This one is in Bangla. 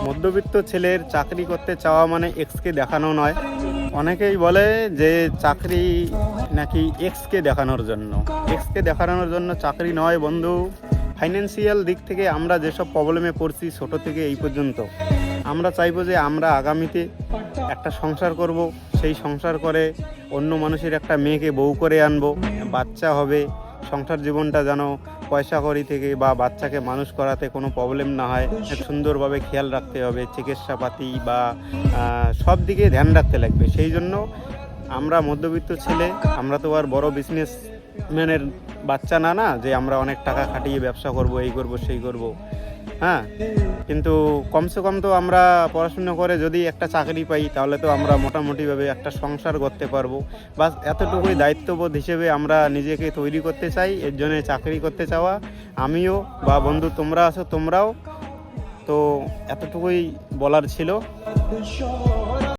মধ্যবিত্ত ছেলের চাকরি করতে চাওয়া মানে এক্সকে দেখানো নয়। অনেকেই বলে যে চাকরি নাকি এক্সকে দেখানোর জন্য। এক্সকে দেখানোর জন্য চাকরি নয় বন্ধু। ফাইন্যান্সিয়াল দিক থেকে আমরা যেসব প্রবলেমে পড়ছি ছোটো থেকে এই পর্যন্ত, আমরা চাইবো যে আমরা আগামীতে একটা সংসার করব, সেই সংসার করে অন্য মানুষের একটা মেয়েকে বউ করে আনবো, বাচ্চা হবে, সংসার জীবনটা যেন পয়সা কড়ি থেকে বা বাচ্চাকে মানুষ করাতে কোনো প্রবলেম না হয়, সুন্দরভাবে খেয়াল রাখতে হবে, চিকিৎসাপাতি বা সব দিকে ধ্যান রাখতে লাগবে। সেই জন্য আমরা মধ্যবিত্ত ছেলে, আমরা তো আর বড় বিজনেসম্যানের বাচ্চা না যে আমরা অনেক টাকা খাটিয়ে ব্যবসা করব, এই করব সেই করব। হ্যাঁ, কিন্তু কমসে কম তো আমরা পড়াশুনো করে যদি একটা চাকরি পাই তাহলে তো আমরা মোটামুটিভাবে একটা সংসার করতে পারবো। বাস এতটুকুই দায়িত্ববোধ হিসেবে আমরা নিজেকে তৈরি করতে চাই। এর জন্য চাকরি করতে চাওয়া আমিও বা বন্ধু তোমরা আছো তোমরাও। তো এতটুকুই বলার ছিল।